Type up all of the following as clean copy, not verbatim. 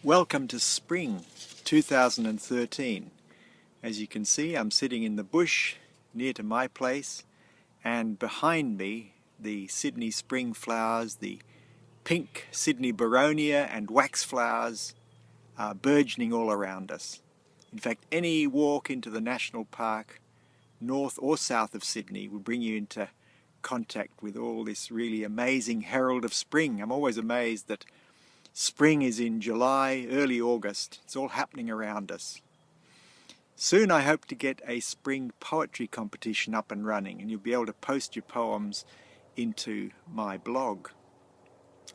Welcome to spring 2013. As you can see, I'm sitting in the bush near to my place, and behind me the Sydney spring flowers, the pink Sydney boronia and wax flowers are burgeoning all around us. In fact, any walk into the national park, north or south of Sydney, will bring you into contact with all this really amazing herald of spring. I'm always amazed that spring is in July, early August. It's all happening around us. Soon I hope to get a spring poetry competition up and running, and you'll be able to post your poems into my blog.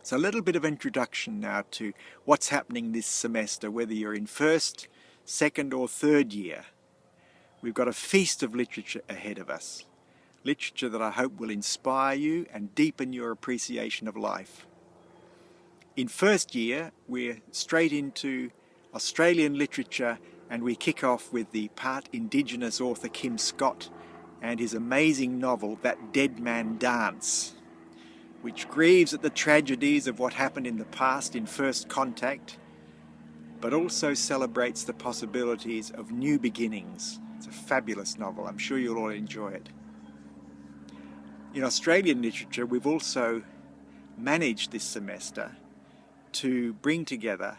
So a little bit of introduction now to what's happening this semester, whether you're in first, second or third year. We've got a feast of literature ahead of us. Literature that I hope will inspire you and deepen your appreciation of life. In first year, we're straight into Australian literature, and we kick off with the part Indigenous author Kim Scott and his amazing novel, That Dead Man Dance, which grieves at the tragedies of what happened in the past in First Contact, but also celebrates the possibilities of new beginnings. It's a fabulous novel. I'm sure you'll all enjoy it. In Australian literature, we've also managed this semester to bring together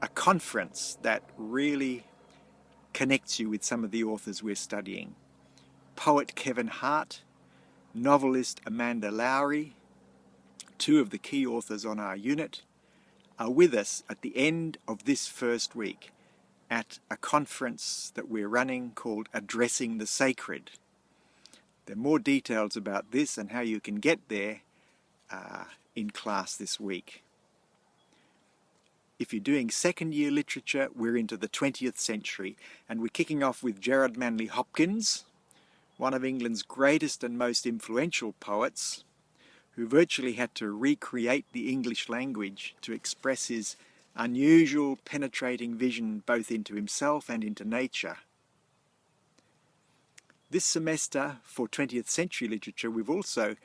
a conference that really connects you with some of the authors we're studying. Poet Kevin Hart, novelist Amanda Lowry, two of the key authors on our unit, are with us at the end of this first week at a conference that we're running called Addressing the Sacred. There are more details about this and how you can get there in class this week. If you're doing second year literature, we're into the 20th century, and we're kicking off with Gerard Manley Hopkins, one of England's greatest and most influential poets, who virtually had to recreate the English language to express his unusual, penetrating vision both into himself and into nature. This semester for 20th century literature, we've also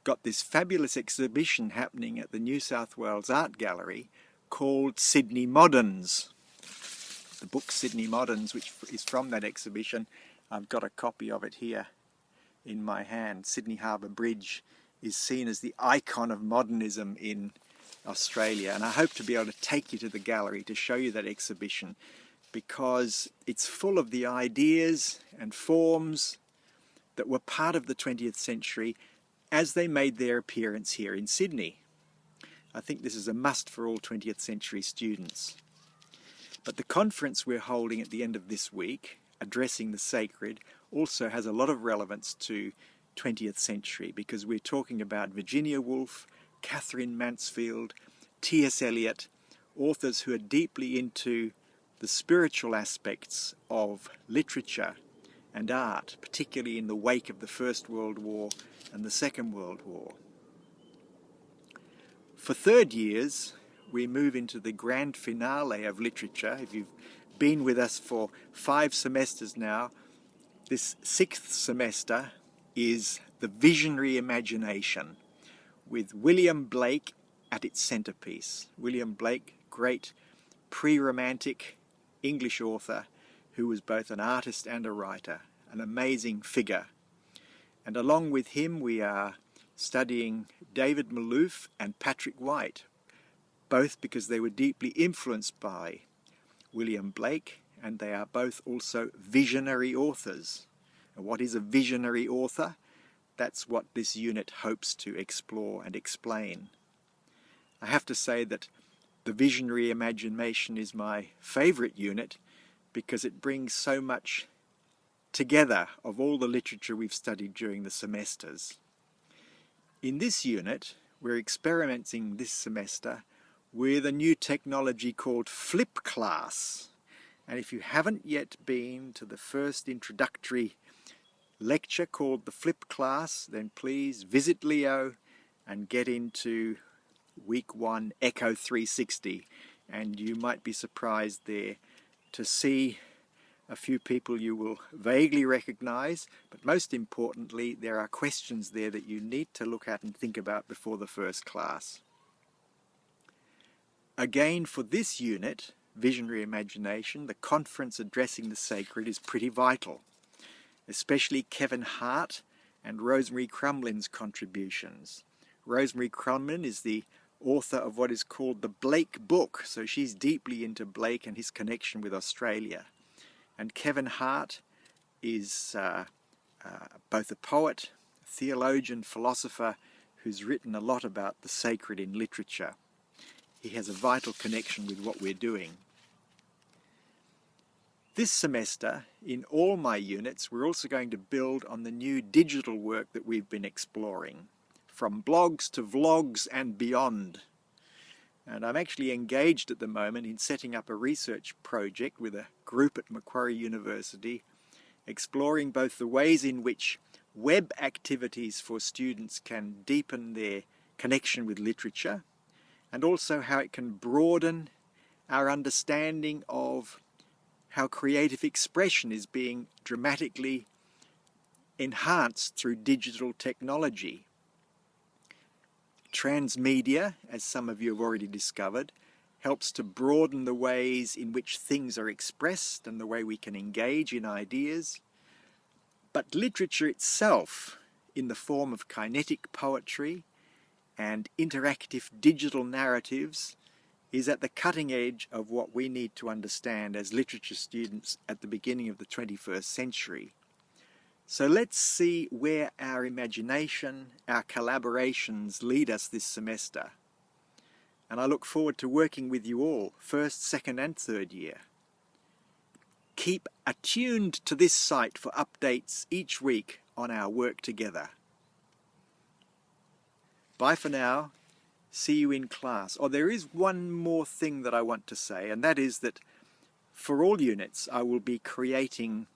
got this fabulous exhibition happening at the New South Wales Art Gallery called Sydney Moderns. The book Sydney Moderns, which is from that exhibition, I've got a copy of it here in my hand. Sydney Harbour Bridge is seen as the icon of modernism in Australia, and I hope to be able to take you to the gallery to show you that exhibition, because it's full of the ideas and forms that were part of the 20th century as they made their appearance here in Sydney. I think this is a must for all 20th century students. But the conference we're holding at the end of this week, Addressing the Sacred, also has a lot of relevance to 20th century, because we're talking about Virginia Woolf, Catherine Mansfield, T.S. Eliot, authors who are deeply into the spiritual aspects of literature and art, particularly in the wake of the First World War and the Second World War. For third years, we move into the grand finale of literature. If you've been with us for 5 semesters now, this 6th semester is the visionary imagination, with William Blake at its centrepiece. William Blake, great pre-romantic English author who was both an artist and a writer, an amazing figure. And along with him we are studying David Malouf and Patrick White, both because they were deeply influenced by William Blake, and they are both also visionary authors. And what is a visionary author? That's what this unit hopes to explore and explain. I have to say that the visionary imagination is my favourite unit, because it brings so much together of all the literature we've studied during the semesters. In this unit, we're experimenting this semester with a new technology called Flip Class. And if you haven't yet been to the first introductory lecture called the Flip Class, then please visit Leo and get into week 1 Echo 360, and you might be surprised there to see a few people you will vaguely recognize, but most importantly, there are questions there that you need to look at and think about before the first class. Again, for this unit, Visionary Imagination, the conference addressing the sacred is pretty vital, especially Kevin Hart and Rosemary Crumlin's contributions. Rosemary Crumlin is the author of what is called the Blake Book, so she's deeply into Blake and his connection with Australia. And Kevin Hart is both a poet, theologian, philosopher who's written a lot about the sacred in literature. He has a vital connection with what we're doing. This semester, in all my units, we're also going to build on the new digital work that we've been exploring, from blogs to vlogs and beyond. And I'm actually engaged at the moment in setting up a research project with a group at Macquarie University, exploring both the ways in which web activities for students can deepen their connection with literature, and also how it can broaden our understanding of how creative expression is being dramatically enhanced through digital technology. Transmedia, as some of you have already discovered, helps to broaden the ways in which things are expressed and the way we can engage in ideas. But literature itself, in the form of kinetic poetry and interactive digital narratives, is at the cutting edge of what we need to understand as literature students at the beginning of the 21st century. So let's see where our imagination, our collaborations lead us this semester. And I look forward to working with you all, first, second and third year. Keep attuned to this site for updates each week on our work together. Bye for now. See you in class. Oh, there is one more thing that I want to say, and that is that for all units I will be creating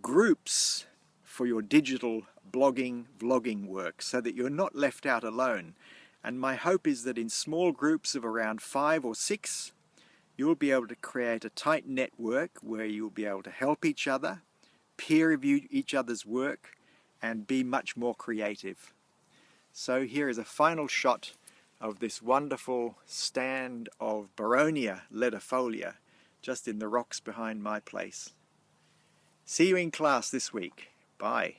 groups for your digital blogging, vlogging work so that you're not left out alone. And my hope is that in small groups of around 5 or 6, you'll be able to create a tight network where you'll be able to help each other, peer review each other's work, and be much more creative. So here is a final shot of this wonderful stand of Boronia ledifolia just in the rocks behind my place. See you in class this week. Bye.